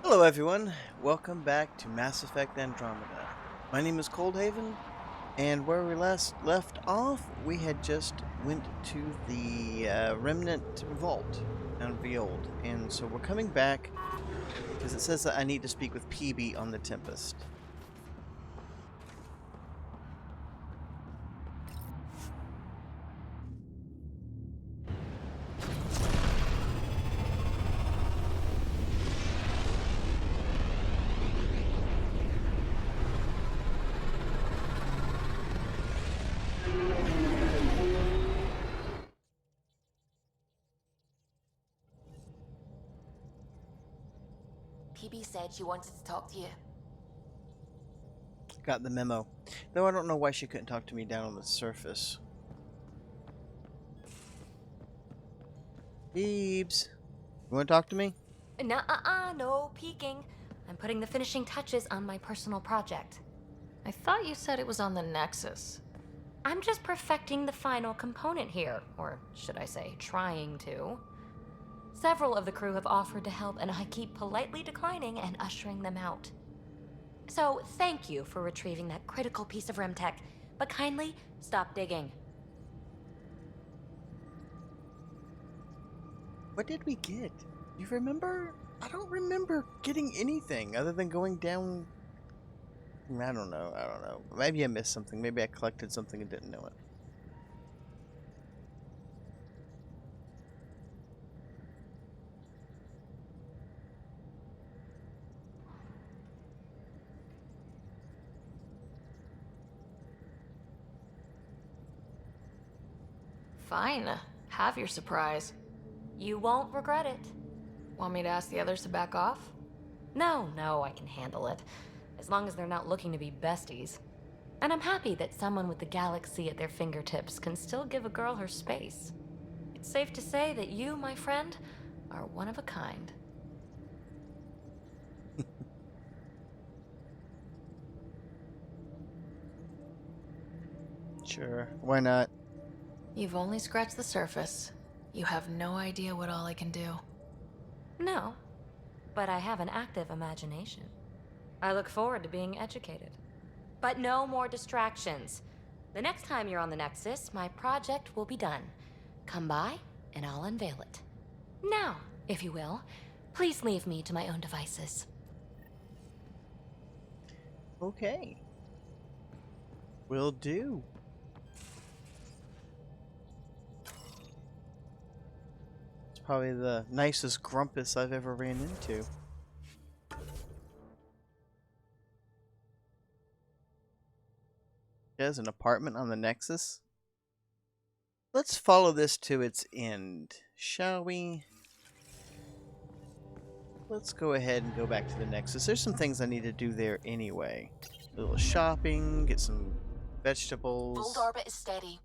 Hello everyone, welcome back to Mass Effect Andromeda. My name is ColdHaven, and where we last left off, we had just went to the Remnant Vault unveiled, and so we're coming back because it says that I need to speak with Peeb on the Tempest. Peeb said she wanted to talk to you. Got the memo, though I don't know why she couldn't talk to me down on the surface. Peebs, you want to talk to me? No peeking. I'm putting the finishing touches on my personal project. I thought you said it was on the Nexus. I'm just perfecting the final component here, or should I say, trying to. Several of the crew have offered to help, and I keep politely declining and ushering them out. So, thank you for retrieving that critical piece of Remtech, but kindly stop digging. What did we get? You remember? I don't remember getting anything other than going down. I don't know. Maybe I missed something. Maybe I collected something and didn't know it. Fine, have your surprise. You won't regret it. Want me to ask the others to back off? No, I can handle it. As long as they're not looking to be besties. And I'm happy that someone with the galaxy at their fingertips can still give a girl her space. It's safe to say that you, my friend, are one of a kind. Sure, why not? You've only scratched the surface. You have no idea what all I can do. No, but I have an active imagination. I look forward to being educated. But no more distractions. The next time you're on the Nexus, my project will be done. Come by, and I'll unveil it. Now, if you will, please leave me to my own devices. Okay. Will do. It's probably the nicest grumpus I've ever ran into. Has an apartment on the Nexus. Let's follow this to its end, shall we? Let's go ahead and go back to the Nexus. There's some things I need to do there anyway. A little shopping, get some vegetables. Bold orbit is steady.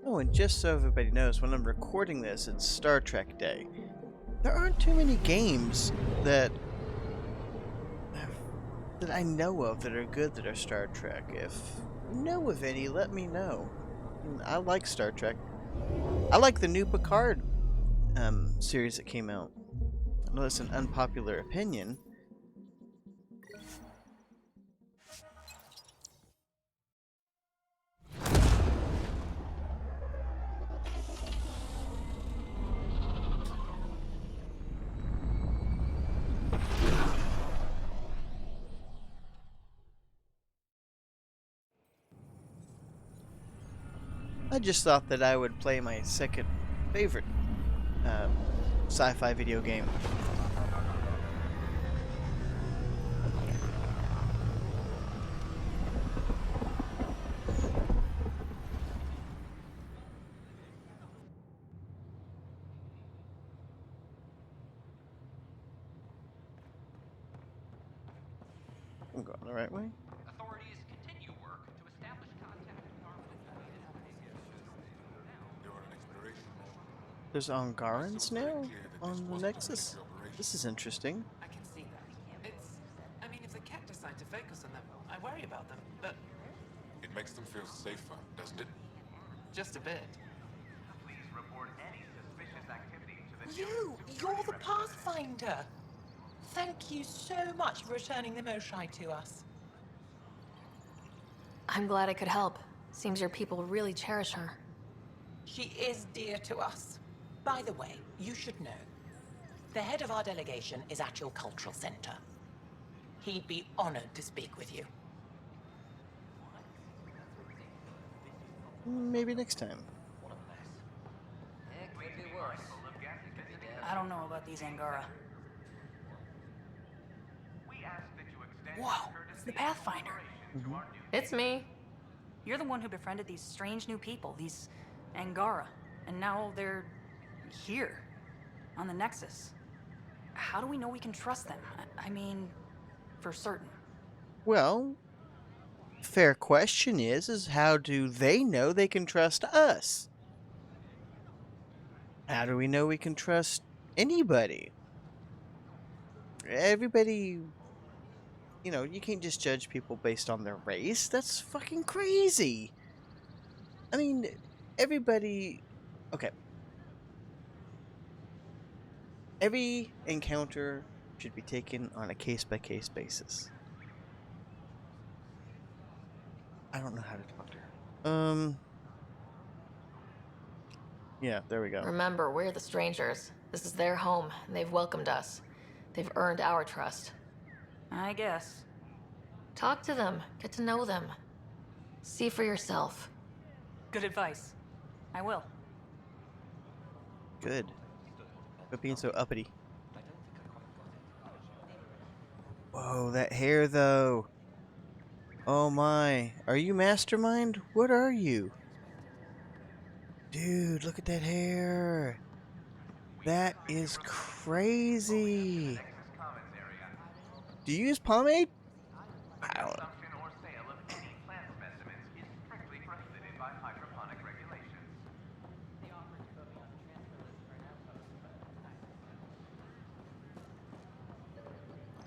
Oh, and just so everybody knows, when I'm recording this, it's Star Trek Day. There aren't too many games that I know of that are good that are Star Trek. If you know of any, let me know. I like Star Trek. I like the new Picard series that came out. I know it's an unpopular opinion. I just thought that I would play my second favorite sci-fi video game. I'm going the right way. Authorities continue work to establish contact with our They're on an exploration mission. There's Angarans Very now clear that this on the wasn't a Nexus. military operation. This is interesting. I can see that. I mean, if the cat decide to focus on them, I worry about them, but It makes them feel safer, doesn't it? just a bit. Please report any suspicious activity to the You're the Pathfinder. Thank you so much for returning the Moshai to us. I'm glad I could help. Seems your people really cherish her. She is dear to us. By the way, you should know. The head of our delegation is at your cultural center. He'd be honored to speak with you. Maybe next time. It could be worse. I don't know about these Angara. We ask that you extend Whoa, it's the Pathfinder. It's me. You're the one who befriended these strange new people, these Angara. And now they're here, on the Nexus. How do we know we can trust them? I mean, for certain. Well, fair question is how do they know they can trust us? How do we know we can trust anybody? Everybody, you know, you can't just judge people based on their race. That's fucking crazy. I mean, everybody, okay. Every encounter should be taken on a case-by-case basis. I don't know how to talk to her. Yeah, there we go. Remember, we're the strangers. This is their home, and they've welcomed us. They've earned our trust. I guess. Talk to them. Get to know them. See for yourself. Good advice. I will. Good. But being so uppity. Whoa, that hair though. Oh my. Are you Mastermind? What are you? Dude, look at that hair. That is crazy. Do you use pomade? I don't know. Consumption or sale of any plant specimens is strictly prohibited by hydroponic regulations.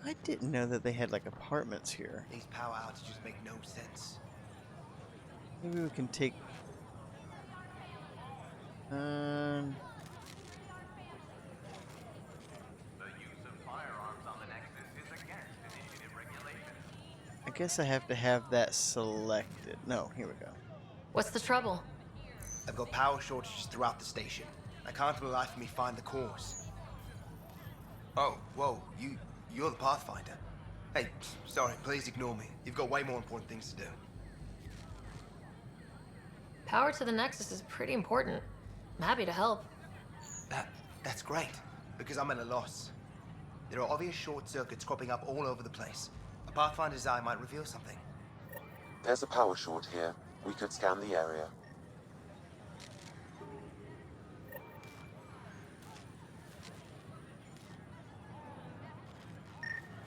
I didn't know that they had like apartments here. These power outages make no sense. Maybe we can take. The use of firearms on the Nexus is against initiative regulations. I guess I have to have that selected. No, here we go. What's the trouble? I've got power shortages throughout the station. I can't for the life of me find the cause. Oh, whoa, you're the Pathfinder. Hey, sorry, please ignore me. You've got way more important things to do. Power to the Nexus is pretty important. I'm happy to help. That's great, because I'm at a loss. There are obvious short circuits cropping up all over the place. A Pathfinder's eye might reveal something. There's a power short here. We could scan the area.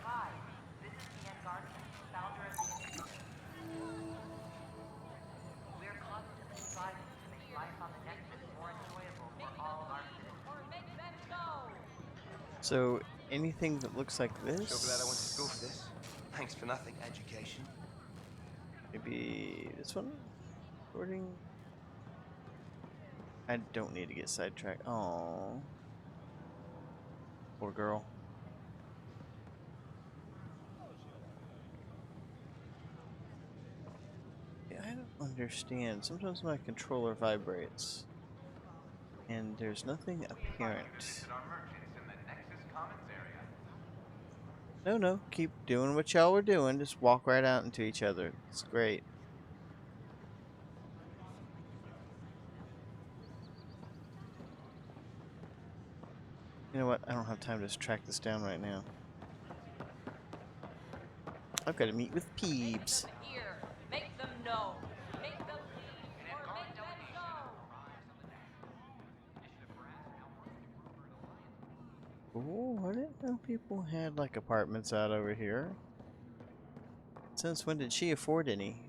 Hi, this is Ian Garden, founder of the... We're constantly striving to make life on the Nexus more enjoyable for all of our citizens. So anything that looks like this. So glad I went to school for this. Thanks for nothing, education. Maybe this one? Recording? I don't need to get sidetracked. Oh, poor girl. Yeah, I don't understand. Sometimes my controller vibrates. And there's nothing apparent. Our merchants in the Nexus Commons area. No, keep doing what y'all were doing. Just walk right out into each other. It's great. You know what? I don't have time to track this down right now. I've got to meet with Peebs. Hear, make them know. Make them leave, or make them know. Oh, I didn't know people had like apartments out over here. Since when did she afford any?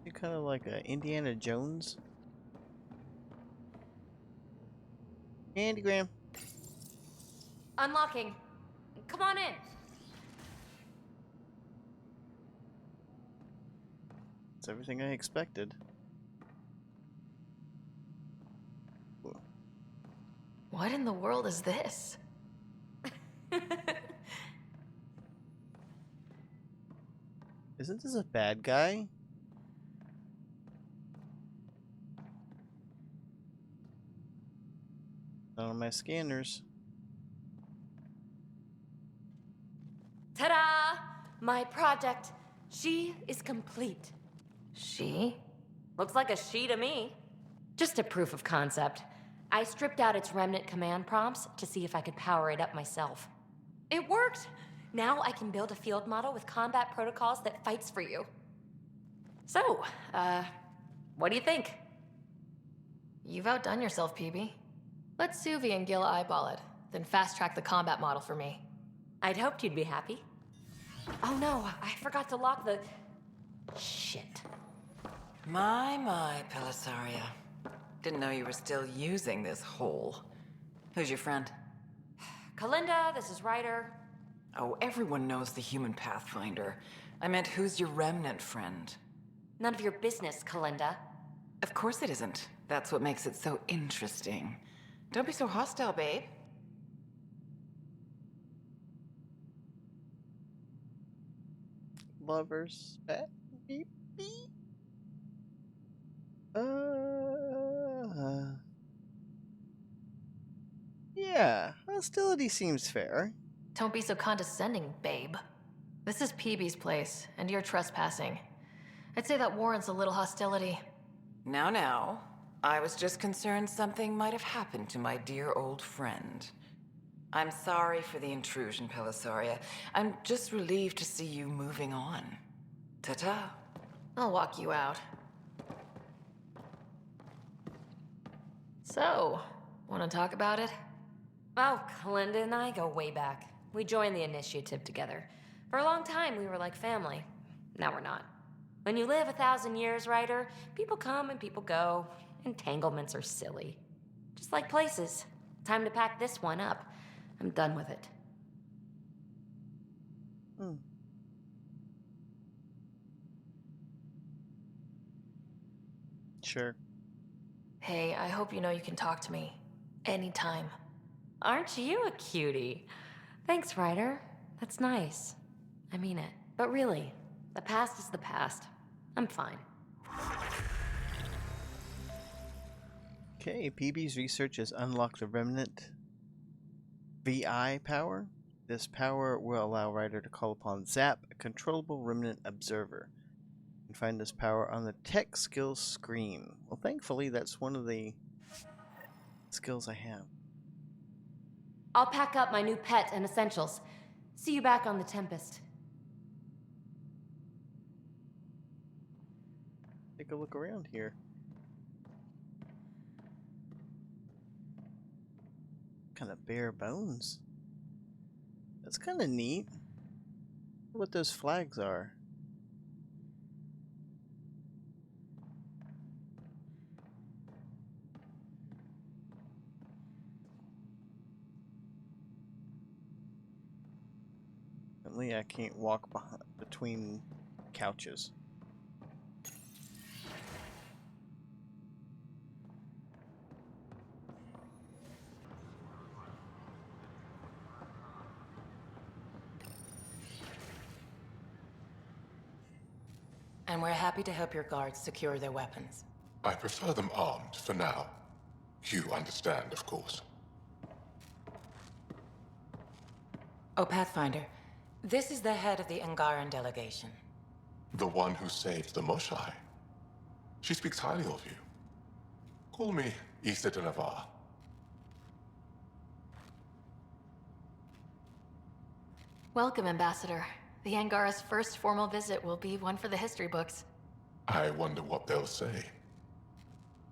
She kind of like a Indiana Jones. Andygram. Unlocking. Come on in. It's everything I expected. What in the world is this? Isn't this a bad guy? Not on my scanners. Ta-da! My project. She is complete. She? Looks like a she to me. Just a proof of concept. I stripped out its remnant command prompts to see if I could power it up myself. It worked! Now I can build a field model with combat protocols that fights for you. So, what do you think? You've outdone yourself, Peeb. Let Suvi and Gil eyeball it, then fast-track the combat model for me. I'd hoped you'd be happy. Oh no, I forgot to lock the... Shit. My, Pelisaria. Didn't know you were still using this hole. Who's your friend? Kalinda, this is Ryder. Oh, everyone knows the human Pathfinder. I meant, who's your remnant friend? None of your business, Kalinda. Of course it isn't. That's what makes it so interesting. Don't be so hostile, babe. Lovers. Beep, beep. Yeah, hostility seems fair. Don't be so condescending, babe. This is Peebee's place, and you're trespassing. I'd say that warrants a little hostility. Now. I was just concerned something might have happened to my dear old friend. I'm sorry for the intrusion, Pelisaria. I'm just relieved to see you moving on. Ta-ta. I'll walk you out. So, want to talk about it? Oh, Kalinda and I go way back. We joined the initiative together. For a long time, we were like family. Now we're not. When you live 1,000 years, Ryder, people come and people go. Entanglements are silly. Just like places. Time to pack this one up. I'm done with it. Sure. Hey, I hope you know you can talk to me. Anytime. Aren't you a cutie? Thanks, Ryder. That's nice. I mean it. But really, the past is the past. I'm fine. Okay, PB's research has unlocked the remnant VI power. This power will allow Ryder to call upon Zap, a controllable remnant observer. You can find this power on the tech skills screen. Well, thankfully, that's one of the skills I have. I'll pack up my new pet and essentials. See you back on the Tempest. Take a look around here. Kind of bare bones. That's kind of neat. What those flags are. Apparently I can't walk between couches. And we're happy to help your guards secure their weapons. I prefer them armed for now. You understand, of course. Oh, Pathfinder, this is the head of the Angaran delegation. The one who saved the Moshai. She speaks highly of you. Call me Issa de Navarre. Welcome, Ambassador. The Angara's first formal visit will be one for the history books. I wonder what they'll say.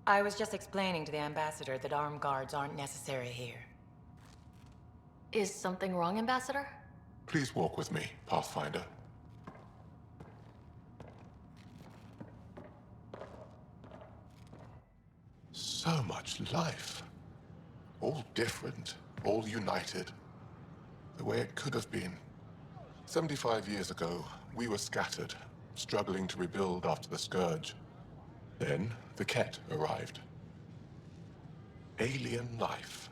I was just explaining to the Ambassador that armed guards aren't necessary here. Is something wrong, Ambassador? Please walk with me, Pathfinder. So much life. All different, all united. The way it could have been. 75 years ago, we were scattered, struggling to rebuild after the Scourge. Then, the Ket arrived. Alien life.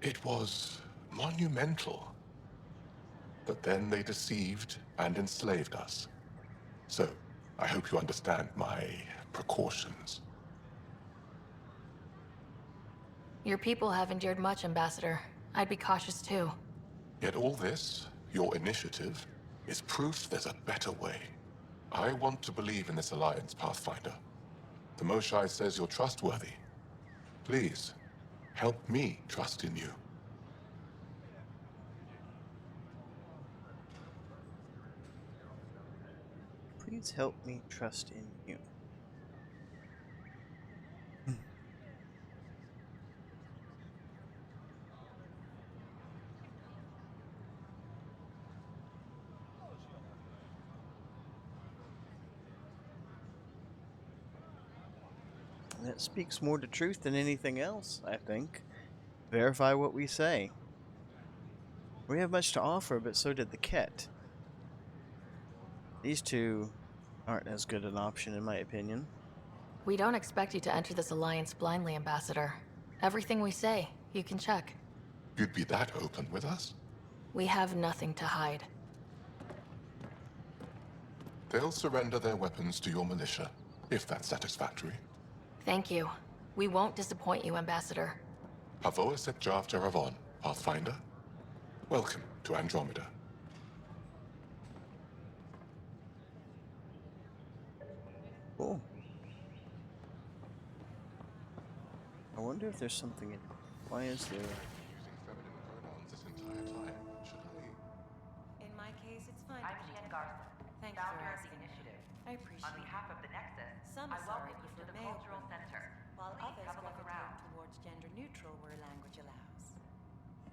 It was monumental. But then they deceived and enslaved us. So, I hope you understand my precautions. Your people have endured much, Ambassador. I'd be cautious too. Yet all this, your initiative, is proof there's a better way. I want to believe in this alliance, Pathfinder. The Moshae says you're trustworthy. Please, help me trust in you. Please help me trust in you. That speaks more to truth than anything else, I think. Verify what we say. We have much to offer, but so did the Ket. These two aren't as good an option, in my opinion. We don't expect you to enter this alliance blindly, Ambassador. Everything we say, you can check. You'd be that open with us? We have nothing to hide. They'll surrender their weapons to your militia, if that's satisfactory. Thank you. We won't disappoint you, Ambassador. Havoa set Jav Jaravon, Pathfinder. Welcome to Andromeda. Cool. I wonder if there's something in... Why is there... Using feminine pronouns this entire time. Should I? In my case, it's fine. I'm Jen Garson, Thanks founder for of the asking. initiative. I appreciate On behalf of the Nexus, Some I Asari welcome you to prefer the male Cultural pronouns, Center. while Please others have a look gravitate around. towards gender neutral where language allows.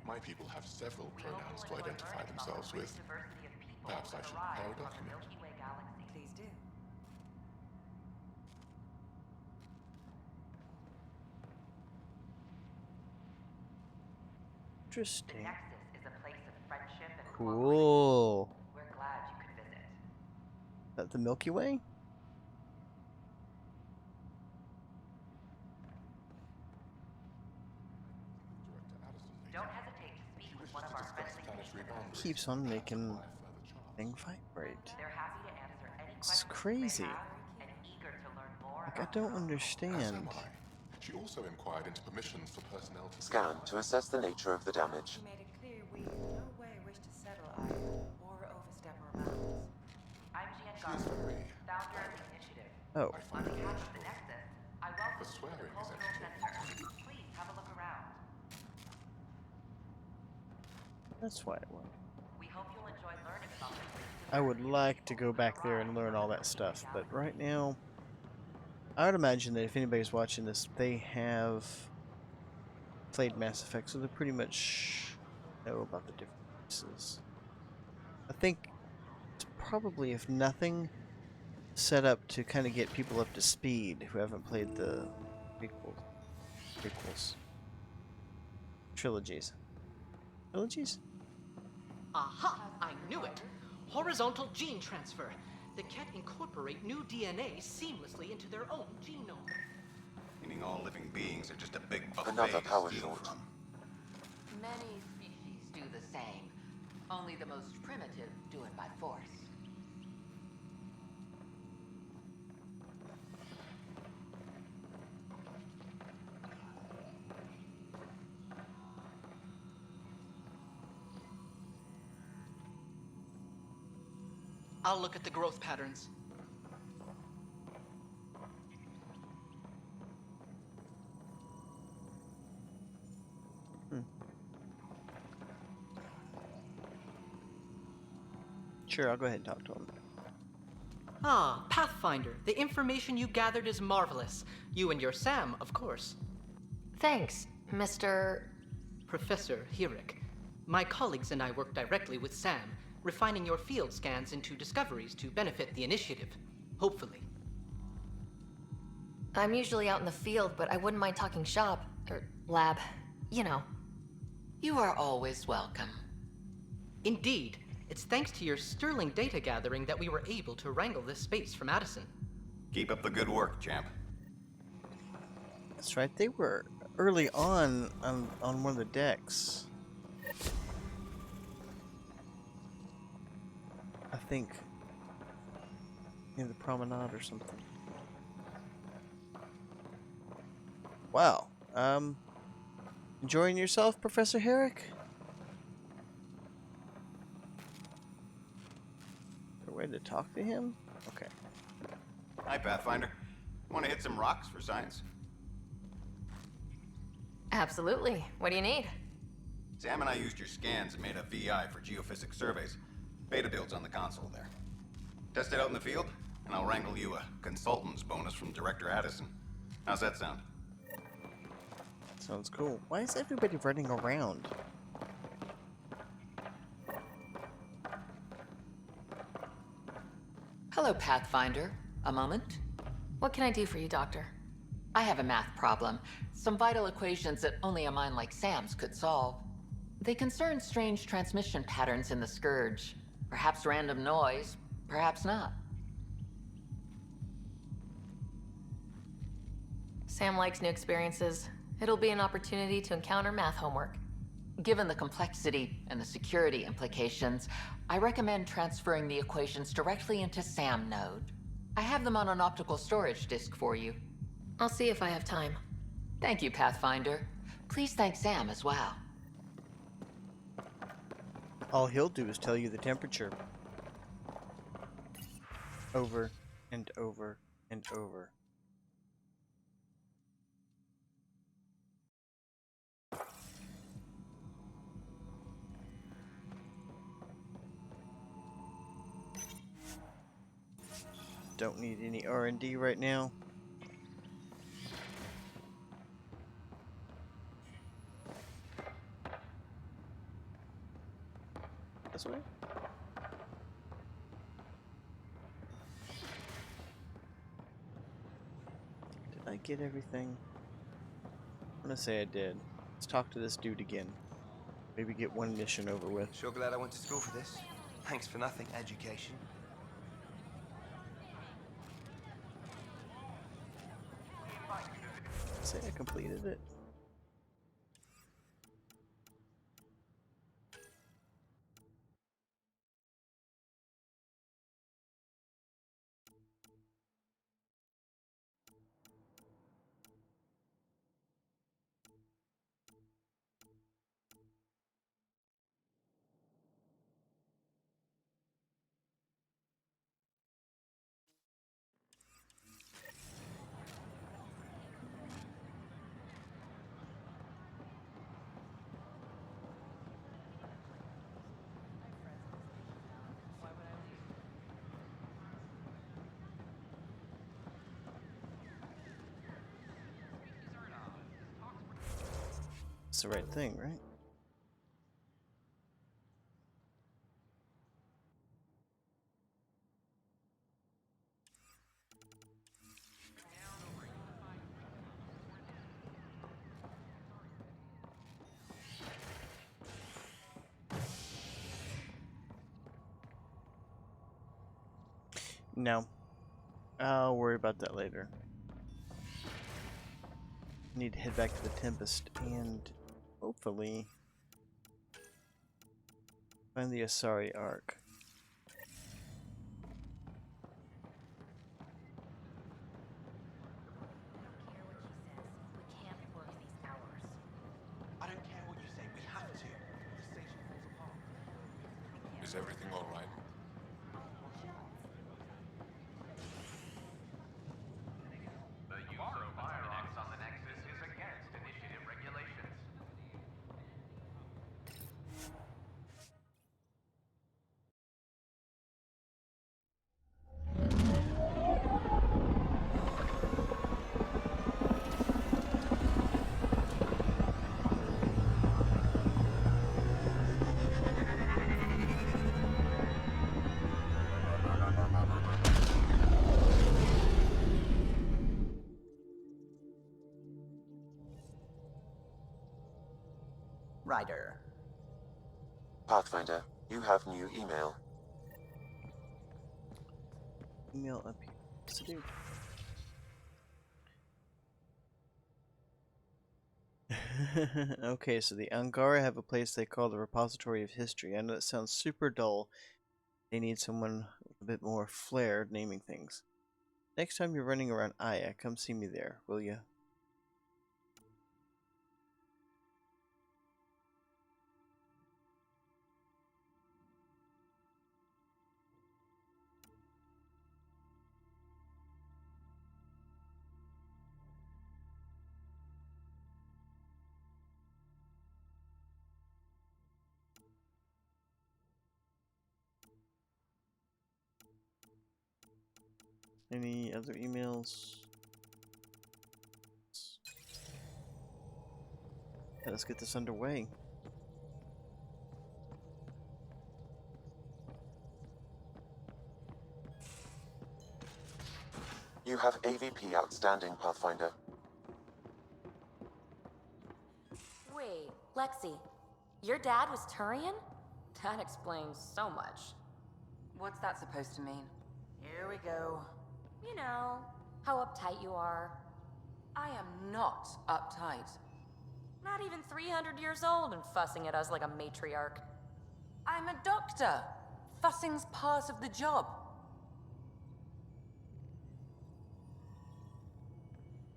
My people have several We hope pronouns to you'll enjoy identify learning about themselves the with. rich diversity of people Perhaps who I should arrive prepare a from the document. Milky Way galaxy. Please do. The Interesting. Nexus is a place of friendship and Cool. cooperation. We're glad you could visit. Is that the Milky Way? Director Addison later. Don't hesitate to speak She with wishes one of to our discuss friendly planetary commissioners. boundaries. Keeps on Perhaps making acquire further charms. thing vibrate. They're happy to answer any It's questions crazy. you may have and eager to learn more Like, I about don't your own As understand. am I. She also inquired into permissions for personnel to Scan to assess the nature of the damage. She made it clear we in no way wish to settle either or overstep our bounds. I'm Jen She is Garson, very... founder of the initiative. Oh, I On find it behalf of the unusual. Nexus, I welcome The you to the swearing is Cultural extra. Center. Please have a look around. that's why it was. We hope you'll enjoy learning about the rich I would like to go back there and learn all that stuff, but right now, I would imagine that if anybody's watching this, they have played Mass Effect, so they pretty much know about the differences. I think it's probably, if nothing, set up to kind of get people up to speed who haven't played the prequels. Trilogies. Trilogies? Aha! I knew it! Horizontal gene transfer. The Ket incorporate new DNA seamlessly into their own genome. Meaning all living beings are just a big buffet Another to power steal short. from. Many species do the same. Only the most primitive do it by force. I'll look at the growth patterns. Sure, I'll go ahead and talk to him. Ah, Pathfinder. The information you gathered is marvelous. You and your Sam, of course. Thanks, Mr. Professor Hirik. My colleagues and I work directly with Sam, refining your field scans into discoveries to benefit the initiative. Hopefully. I'm usually out in the field, but I wouldn't mind talking shop. Or lab. You know. You are always welcome. Indeed, it's thanks to your sterling data gathering that we were able to wrangle this space from Addison. Keep up the good work, champ. That's right. They were early on one of the decks. I think near the promenade or something. Wow. Enjoying yourself, Professor Herrick? Is there a way to talk to him? Okay. Hi, Pathfinder. Want to hit some rocks for science? Absolutely. What do you need? Sam and I used your scans and made a VI for geophysics surveys. Beta builds on the console there. Test it out in the field, and I'll wrangle you a consultant's bonus from Director Addison. How's that sound? Sounds cool. Why is everybody running around? Hello, Pathfinder. A moment? What can I do for you, Doctor? I have a math problem. Some vital equations that only a mind like Sam's could solve. They concern strange transmission patterns in the Scourge. Perhaps random noise, perhaps not. Sam likes new experiences. It'll be an opportunity to encounter math homework. Given the complexity and the security implications, I recommend transferring the equations directly into SAM node. I have them on an optical storage disk for you. I'll see if I have time. Thank you, Pathfinder. Please thank Sam as well. All he'll do is tell you the temperature. Over and over and over. Don't need any R&D right now. This way? Did I get everything? I'm gonna say I did. Let's talk to this dude again. Maybe get one mission over with. Sure glad I went to school for this. Thanks for nothing, education. Say I completed it. It's the right thing, right? No. I'll worry about that later. Need to head back to the Tempest and hopefully find the Asari Arc. I don't care what you say, we have to. The station falls apart. Is everything all right? The use of firearms on the Nexus is against initiative regulations. Ryder. Pathfinder, you have new email. Email up here. What's to do? Okay, so the Angara have a place they call the Repository of History. I know that sounds super dull. They need someone with a bit more flair naming things. Next time you're running around Aya, come see me there, will you? Any other emails? Yeah, let's get this underway. You have AVP outstanding, Pathfinder. Wait, Lexi, your dad was Turian? That explains so much. What's that supposed to mean? Here we go. You know, how uptight you are. I am not uptight. Not even 300 years old and fussing at us like a matriarch. I'm a doctor. Fussing's part of the job.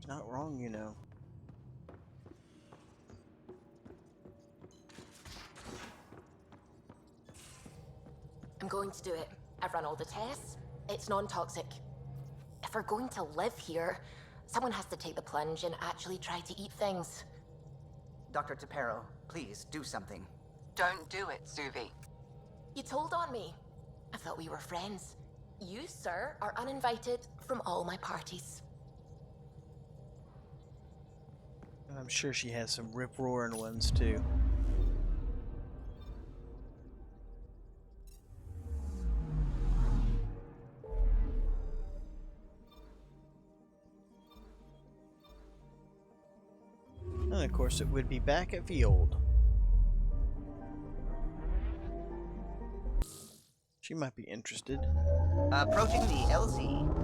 Not wrong, you know. I'm going to do it. I've run all the tests. It's non-toxic. If we're going to live here, someone has to take the plunge and actually try to eat things. Dr. Tapero, please do something. Don't do it, Suvi. You told on me. I thought we were friends. You, sir, are uninvited from all my parties. And I'm sure she has some rip-roaring ones, too. And of course it would be back at the old. She might be interested. Approaching the LZ.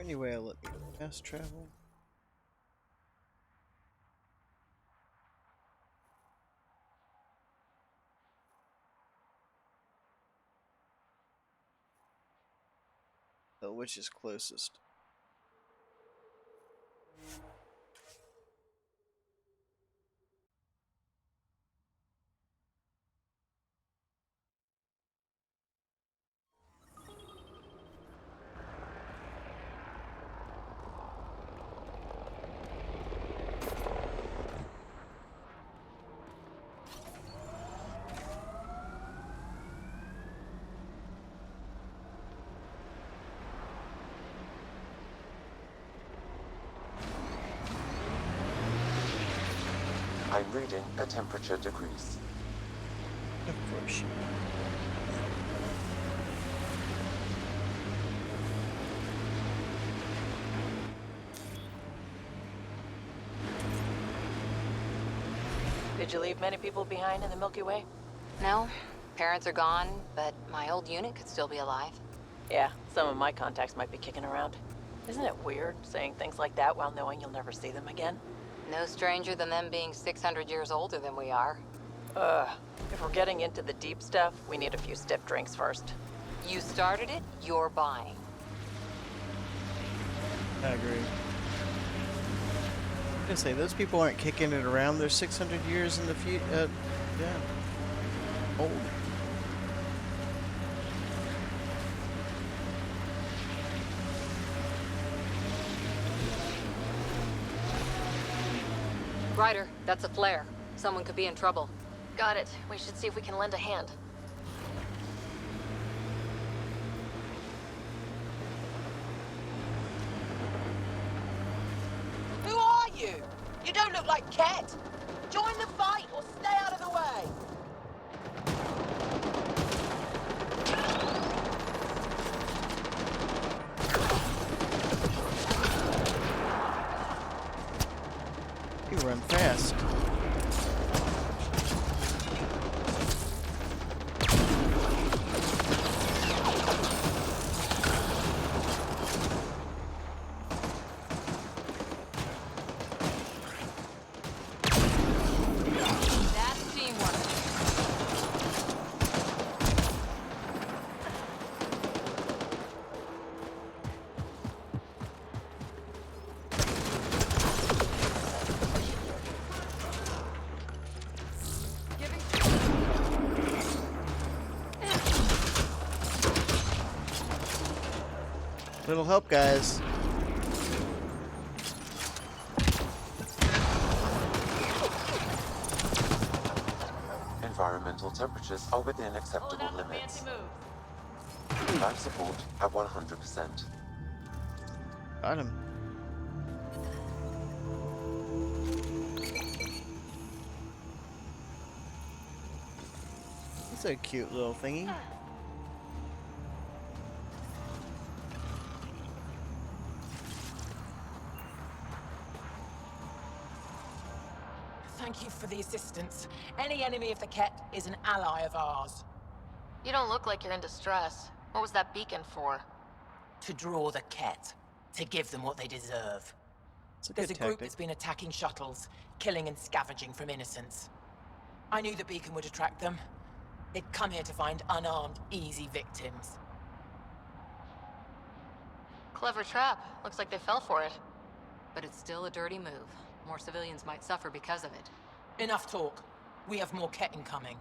Anyway, I'll let me fast travel. So which is closest? I'm reading a temperature decrease. Of course. Did you leave many people behind in the Milky Way? No. Parents are gone, but my old unit could still be alive. Yeah, some of my contacts might be kicking around. Isn't it weird saying things like that while knowing you'll never see them again? No stranger than them being 600 years older than we are. If we're getting into the deep stuff, we need a few stiff drinks first. You started it, you're buying. I agree. I was gonna say, those people aren't kicking it around. They're 600 years in the future. Yeah. Old. Ryder, that's a flare. Someone could be in trouble. Got it. We should see if we can lend a hand. Who are you? You don't look like Ket. Join the fight or stay out of the way. You run fast. That's teamwork. Little help, guys. Environmental temperatures are within acceptable limits. Life support at 100%. Got him. It's a cute little thingy. Thank you for the assistance. Any enemy of the Ket is an ally of ours. You don't look like you're in distress. What was that beacon for? To draw the Ket. To give them what they deserve. It's a There's a good group tactic. that's been attacking shuttles, killing and scavenging from innocents. I knew the beacon would attract them. They'd come here to find unarmed, easy victims. Clever trap. Looks like they fell for it. But it's still a dirty move. More civilians might suffer because of it. Enough talk. We have more Ket incoming.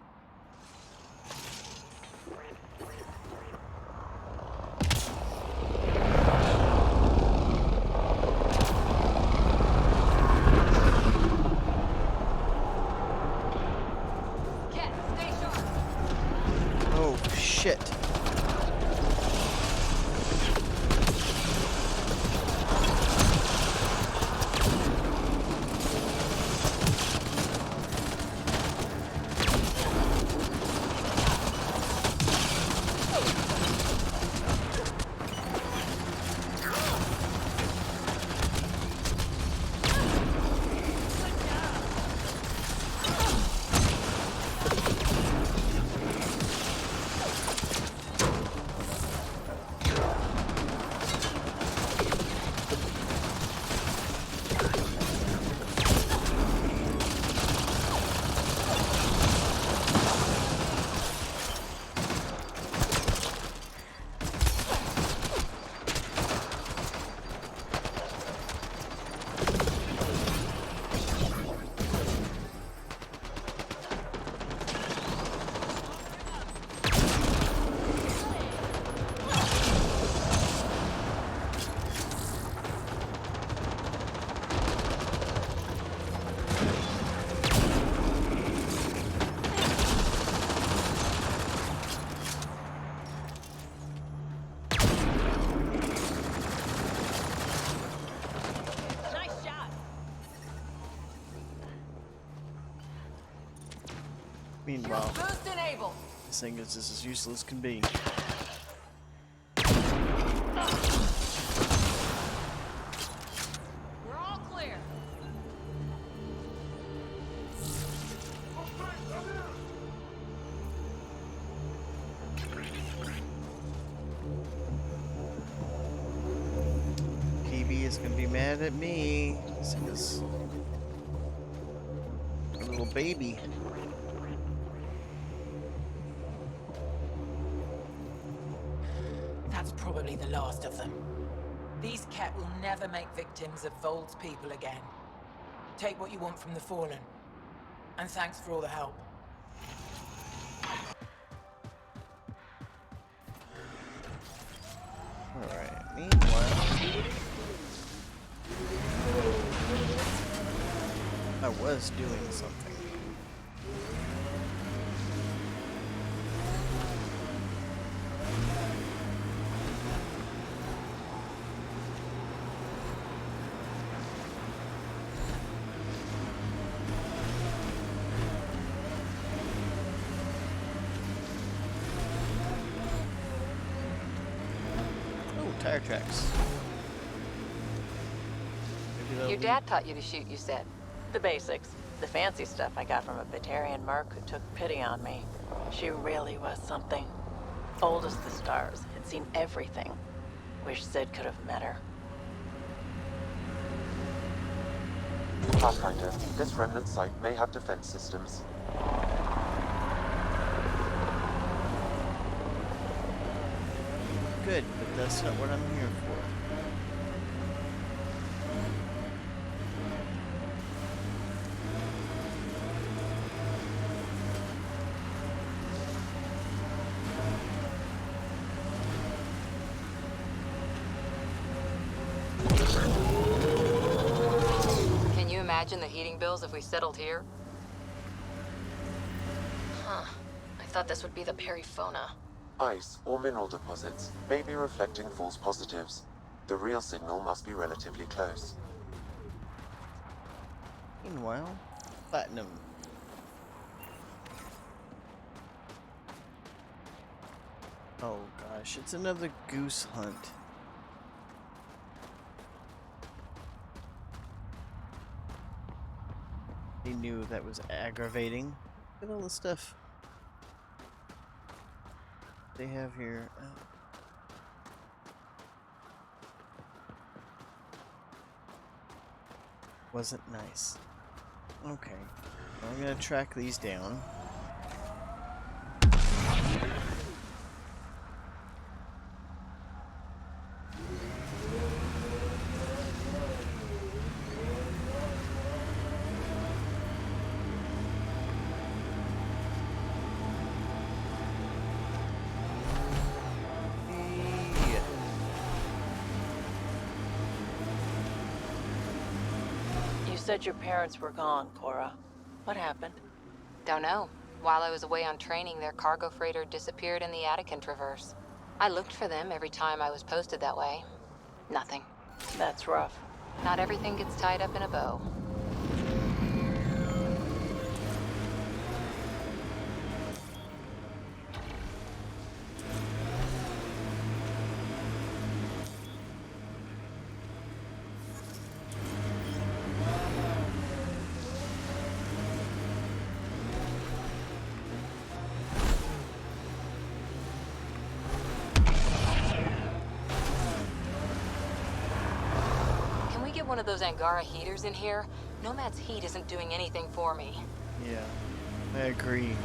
Ket, stay sharp. Oh, shit. Meanwhile, Boost enabled. this thing is just as useless as can be. We're all clear. Peeb is gonna be mad at me. This is a little baby. That's probably the last of them. These Ket will never make victims of Vold's people again. Take what you want from the Fallen. And thanks for all the help. Alright, meanwhile... I was doing something. Oh, tire tracks. Maybe they'll Your lead- dad taught you to shoot, you said. The basics. The fancy stuff I got from a Batarian merc who took pity on me. She really was something. Old as the stars. Had seen everything. Wish Sid could have met her. Pathfinder, this remnant site may have defense systems. Good, but that's not what I'm here for. Can you imagine the heating bills if we settled here? Huh. I thought this would be the Periphona. Ice or mineral deposits may be reflecting false positives. The real signal must be relatively close. Meanwhile, platinum. Oh gosh, it's another goose hunt. He knew that was aggravating. Look at all the stuff they have here. Wasn't nice. Okay, I'm gonna track these down. You said your parents were gone, Cora. What happened? Don't know. While I was away on training, their cargo freighter disappeared in the Attican Traverse. I looked for them every time I was posted that way. Nothing. That's rough. Not everything gets tied up in a bow. One of those Angara heaters in here. Nomad's heat isn't doing anything for me. Yeah, I agree.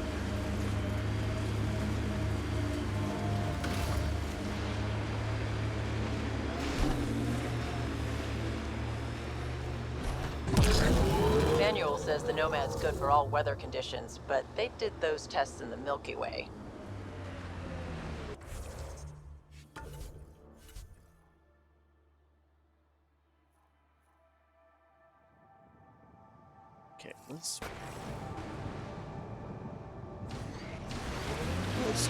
Manual says the Nomad's good for all weather conditions, but they did those tests in the Milky Way. Okay, let's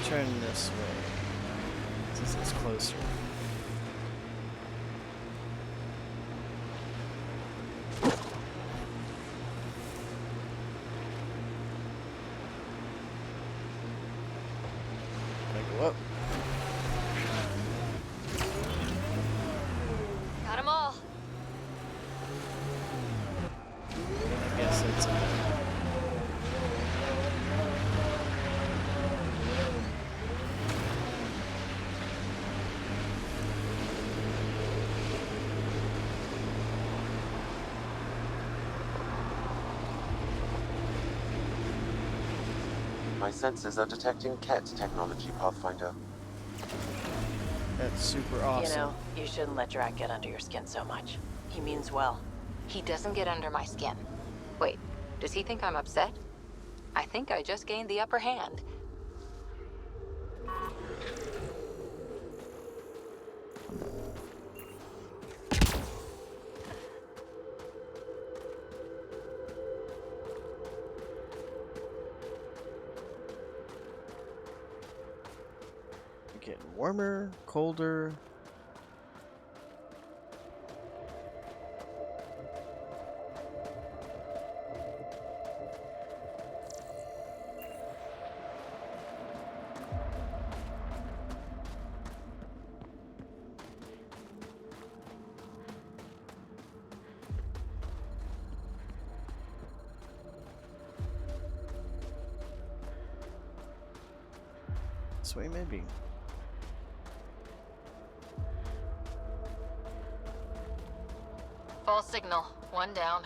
turn this way since it's closer. I go up. Got 'em all. I guess it's My sensors are detecting Ket technology, Pathfinder. That's super awesome. You know, you shouldn't let Drac get under your skin so much. He means well. He doesn't get under my skin. Wait, does he think I'm upset? I think I just gained the upper hand. getting warmer, colder. This way, maybe. False signal. One down.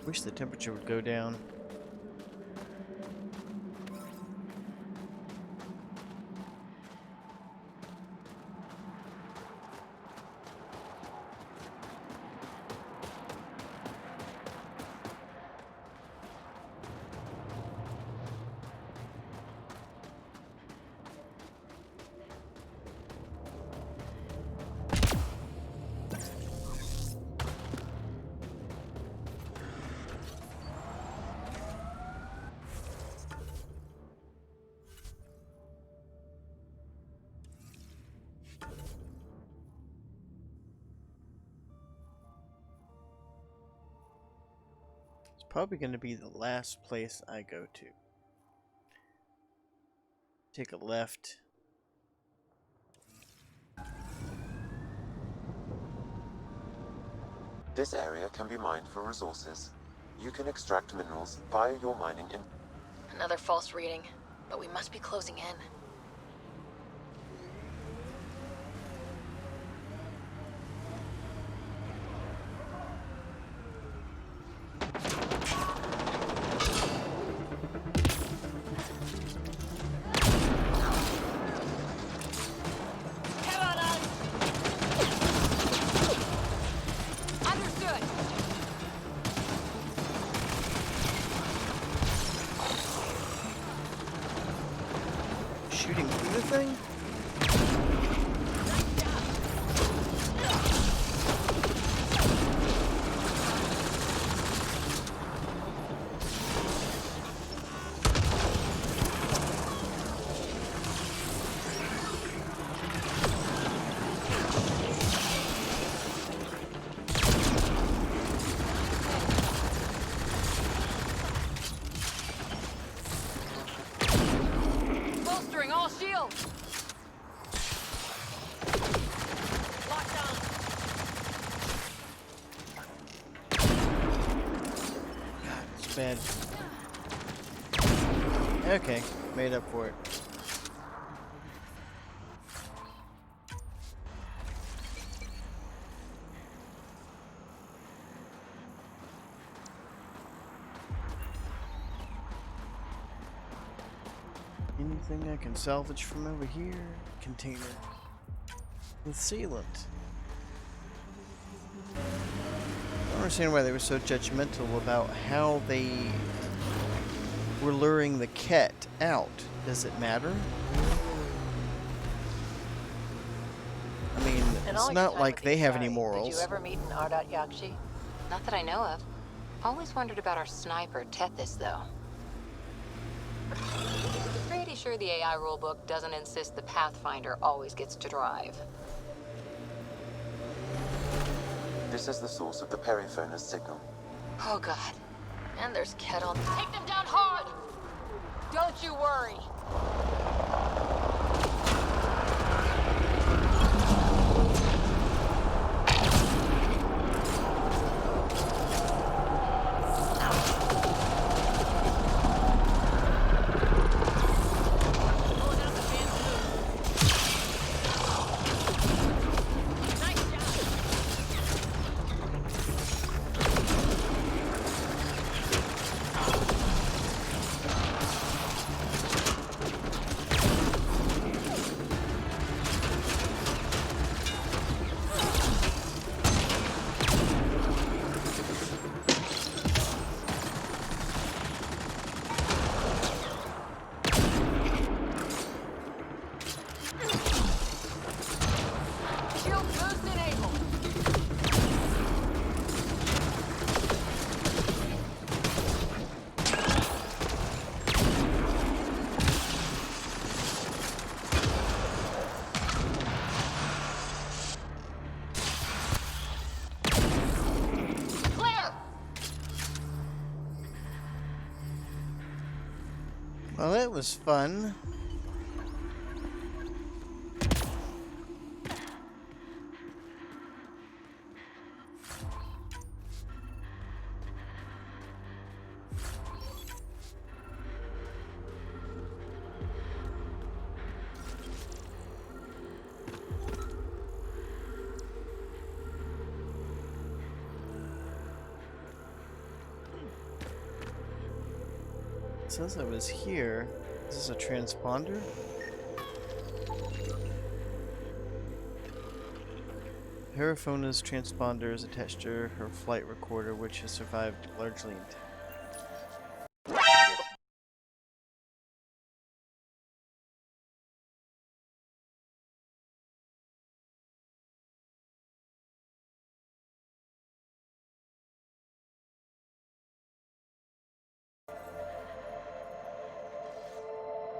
Wish the temperature would go down. Probably going to be the last place I go to. Take a left. This area can be mined for resources. You can extract minerals via your mining in. Another false reading, but we must be closing in. Shooting through the thing? Bad. Okay, made up for it. Anything I can salvage from over here? Container with sealant. I don't understand why they were so judgmental about how they were luring the Ket out. Does it matter? I mean, it's not like they have any morals. Did you ever meet an Ardat Yakshi? Not that I know of. Always wondered about our sniper, Tethys, though. Pretty sure the AI rulebook doesn't insist the Pathfinder always gets to drive. This is the source of the periphone's signal. Oh, God. And there's Ket on. Take them down hard! Don't you worry. Well, it was fun. It says I was here. Is this a transponder? Paraphona's transponder is attached to her flight recorder, which has survived largely intact.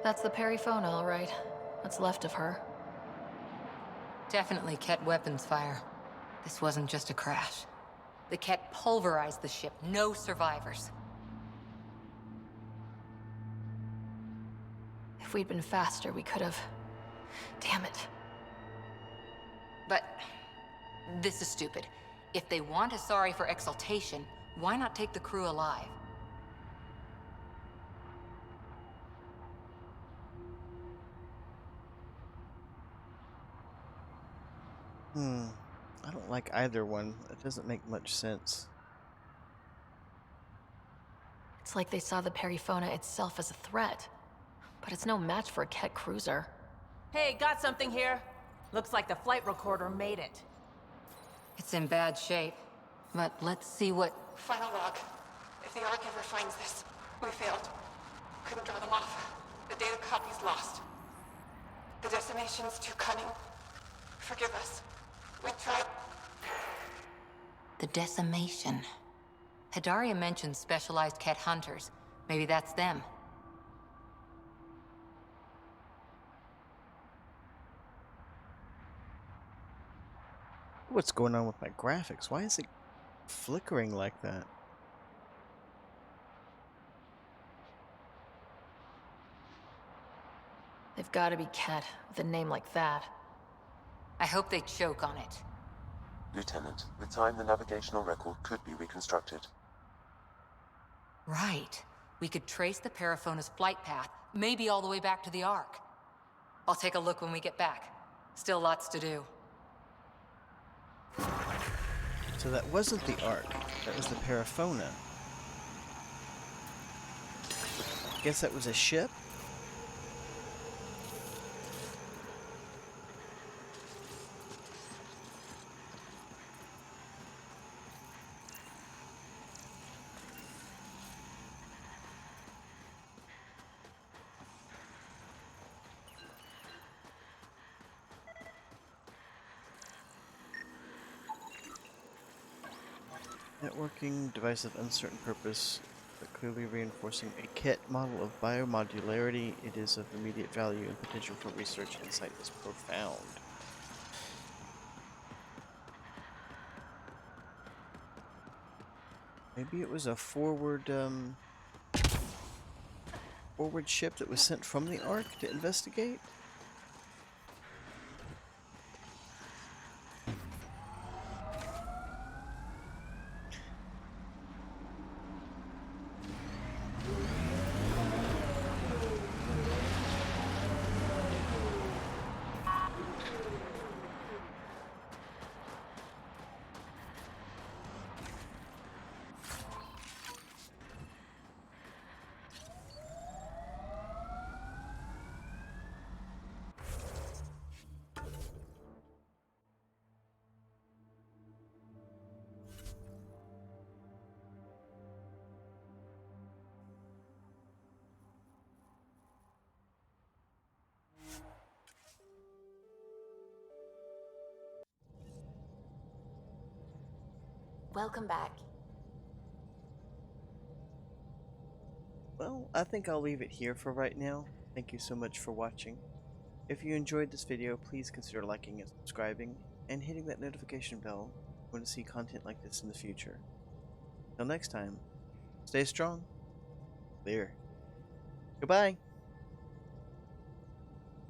That's the Perifona, all right. What's left of her. Definitely Ket weapons fire. This wasn't just a crash. The Ket pulverized the ship. No survivors. If we'd been faster, we could have... Damn it. But this is stupid. If they want Asari for exaltation, why not take the crew alive? I don't like either one. It doesn't make much sense. It's like they saw the Perifona itself as a threat. But it's no match for a Ket cruiser. Hey, got something here. Looks like the flight recorder made it. It's in bad shape. But let's see what... Final log. If the Ark ever finds this, we failed. Couldn't draw them off. The data copy's lost. The decimation's too cunning. Forgive us. We tried. The decimation. Hidaria mentioned specialized Ket hunters. Maybe that's them. What's going on with my graphics? Why is it flickering like that? They've got to be Ket with a name like that. I hope they choke on it. Lieutenant, with time the navigational record could be reconstructed. Right. We could trace the Periphona's flight path, maybe all the way back to the Ark. I'll take a look when we get back. Still lots to do. So that wasn't the Ark. That was the Perifona. Guess that was a ship? Networking device of uncertain purpose, but clearly reinforcing a kit model of biomodularity. It is of immediate value and potential for research insight is profound. Maybe it was a forward ship that was sent from the Ark to investigate? Welcome back. Well, I think I'll leave it here for right now. Thank you so much for watching. If you enjoyed this video, please consider liking and subscribing, and hitting that notification bell if you want to see content like this in the future. Till next time, stay strong, clear. Goodbye!